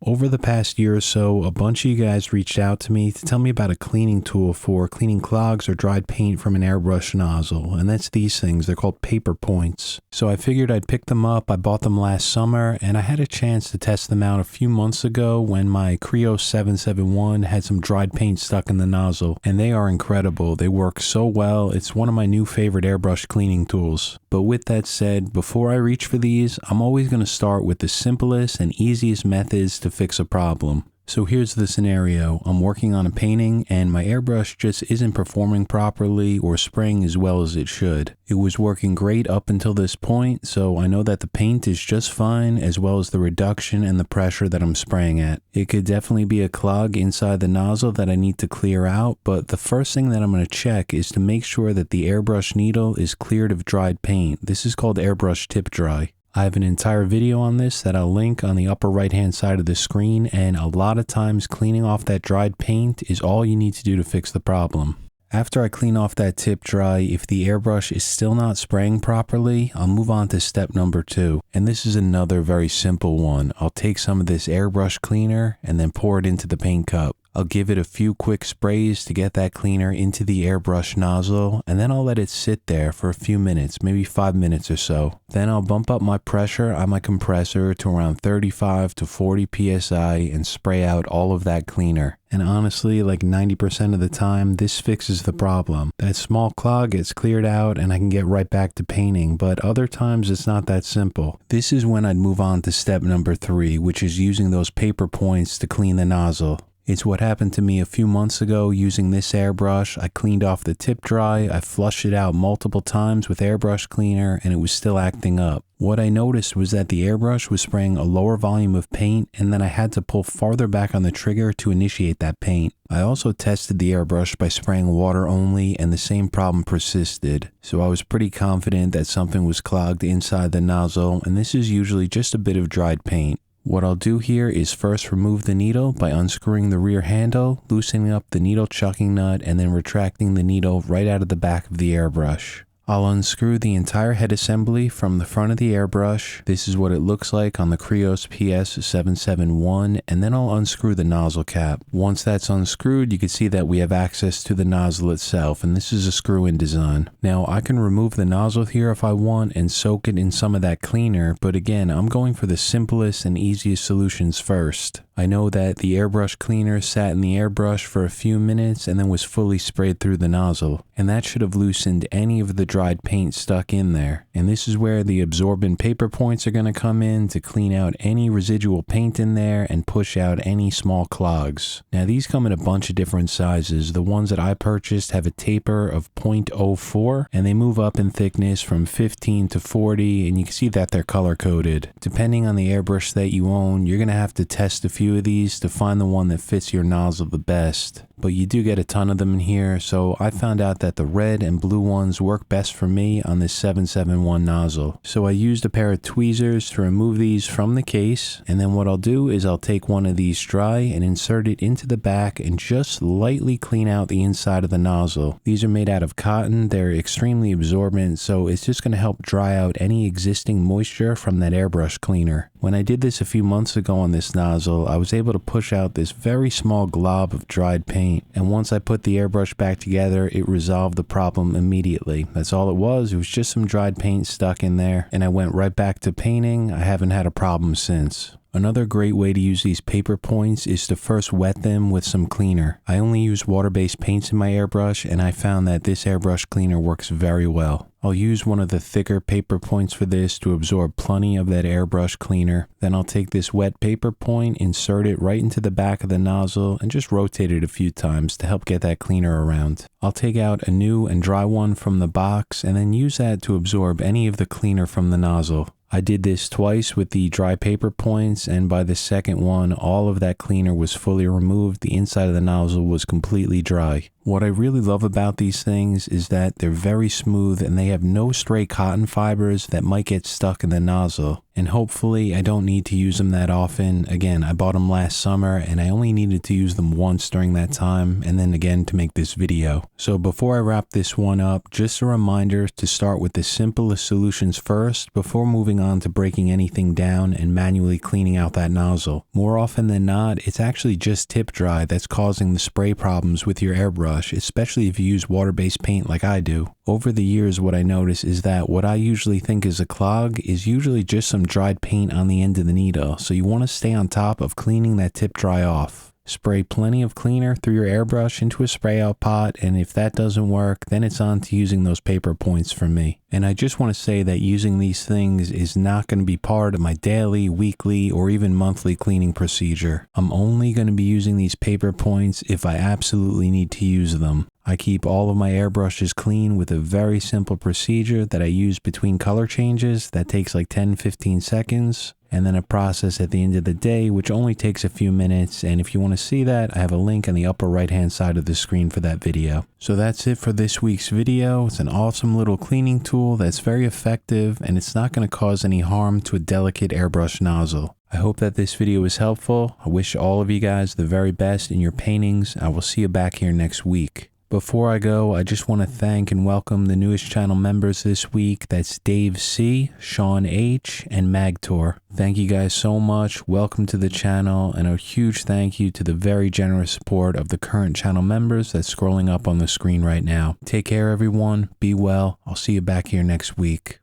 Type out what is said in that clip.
Over the past year or so, a bunch of you guys reached out to me to tell me about a cleaning tool for cleaning clogs or dried paint from an airbrush nozzle, and that's these things. They're called paper points. So I figured I'd pick them up. I bought them last summer, and I had a chance to test them out a few months ago when my Creo 771 had some dried paint stuck in the nozzle, and they are incredible. They work so well. It's one of my new favorite airbrush cleaning tools. But with that said, before I reach for these, I'm always going to start with the simplest and easiest methods to fix a problem. So here's the scenario. I'm working on a painting and my airbrush just isn't performing properly or spraying as well as it should. It was working great up until this point, so I know that the paint is just fine as well as the reduction and the pressure that I'm spraying at. It could definitely be a clog inside the nozzle that I need to clear out, but the first thing that I'm going to check is to make sure that the airbrush needle is cleared of dried paint. This is called airbrush tip dry. I have an entire video on this that I'll link on the upper right hand side of the screen, and a lot of times cleaning off that dried paint is all you need to do to fix the problem. After I clean off that tip dry, if the airbrush is still not spraying properly, I'll move on to step number 2. And this is another very simple one. I'll take some of this airbrush cleaner and then pour it into the paint cup. I'll give it a few quick sprays to get that cleaner into the airbrush nozzle, and then I'll let it sit there for a few minutes, maybe 5 minutes or so. Then I'll bump up my pressure on my compressor to around 35 to 40 psi and spray out all of that cleaner. And honestly, like 90% of the time, this fixes the problem. That small clog gets cleared out and I can get right back to painting, but other times it's not that simple. This is when I'd move on to step number 3, which is using those paper points to clean the nozzle. It's what happened to me a few months ago using this airbrush. I cleaned off the tip dry, I flushed it out multiple times with airbrush cleaner, and it was still acting up. What I noticed was that the airbrush was spraying a lower volume of paint, and then I had to pull farther back on the trigger to initiate that paint. I also tested the airbrush by spraying water only, and the same problem persisted. So I was pretty confident that something was clogged inside the nozzle, and this is usually just a bit of dried paint. What I'll do here is first remove the needle by unscrewing the rear handle, loosening up the needle chucking nut, and then retracting the needle right out of the back of the airbrush. I'll unscrew the entire head assembly from the front of the airbrush. This is what it looks like on the Creos PS771, and then I'll unscrew the nozzle cap. Once that's unscrewed, you can see that we have access to the nozzle itself, and this is a screw-in design. Now, I can remove the nozzle here if I want and soak it in some of that cleaner, but again, I'm going for the simplest and easiest solutions first. I know that the airbrush cleaner sat in the airbrush for a few minutes and then was fully sprayed through the nozzle, and that should have loosened any of the dried paint stuck in there. And this is where the absorbent paper points are going to come in to clean out any residual paint in there and push out any small clogs. Now these come in a bunch of different sizes. The ones that I purchased have a taper of 0.04, and they move up in thickness from 15 to 40, and you can see that they're color coded. Depending on the airbrush that you own, you're going to have to test a few of these to find the one that fits your nozzle the best. But you do get a ton of them in here, so I found out that the red and blue ones work best for me on this 771 nozzle. So I used a pair of tweezers to remove these from the case, and then what I'll do is I'll take one of these dry and insert it into the back and just lightly clean out the inside of the nozzle. These are made out of cotton, they're extremely absorbent, so it's just going to help dry out any existing moisture from that airbrush cleaner. When I did this a few months ago on this nozzle, I was able to push out this very small glob of dried paint, and once I put the airbrush back together, it resolved the problem immediately. That's all it was just some dried paint stuck in there, and I went right back to painting. I haven't had a problem since. Another great way to use these paper points is to first wet them with some cleaner. I only use water-based paints in my airbrush, and I found that this airbrush cleaner works very well. I'll use one of the thicker paper points for this to absorb plenty of that airbrush cleaner. Then I'll take this wet paper point, insert it right into the back of the nozzle, and just rotate it a few times to help get that cleaner around. I'll take out a new and dry one from the box, and then use that to absorb any of the cleaner from the nozzle. I did this twice with the dry paper points, and by the second one, all of that cleaner was fully removed. The inside of the nozzle was completely dry. What I really love about these things is that they're very smooth and they have no stray cotton fibers that might get stuck in the nozzle. And hopefully I don't need to use them that often. Again, I bought them last summer and I only needed to use them once during that time and then again to make this video. So before I wrap this one up, just a reminder to start with the simplest solutions first before moving on to breaking anything down and manually cleaning out that nozzle. More often than not, it's actually just tip dry that's causing the spray problems with your airbrush, especially if you use water-based paint like I do. Over the years, what I notice is that what I usually think is a clog is usually just some dried paint on the end of the needle, so you want to stay on top of cleaning that tip dry off. Spray plenty of cleaner through your airbrush into a spray out pot, and if that doesn't work, then it's on to using those paper points from me. And I just want to say that using these things is not going to be part of my daily, weekly, or even monthly cleaning procedure. I'm only going to be using these paper points if I absolutely need to use them. I keep all of my airbrushes clean with a very simple procedure that I use between color changes that takes like 10-15 seconds, and then a process at the end of the day which only takes a few minutes, and if you want to see that, I have a link on the upper right hand side of the screen for that video. So that's it for this week's video. It's an awesome little cleaning tool that's very effective and it's not going to cause any harm to a delicate airbrush nozzle. I hope that this video was helpful. I wish all of you guys the very best in your paintings. I will see you back here next week. Before I go, I just want to thank and welcome the newest channel members this week. That's Dave C, Sean H, and Magtor. Thank you guys so much. Welcome to the channel, and a huge thank you to the very generous support of the current channel members that's scrolling up on the screen right now. Take care, everyone. Be well. I'll see you back here next week.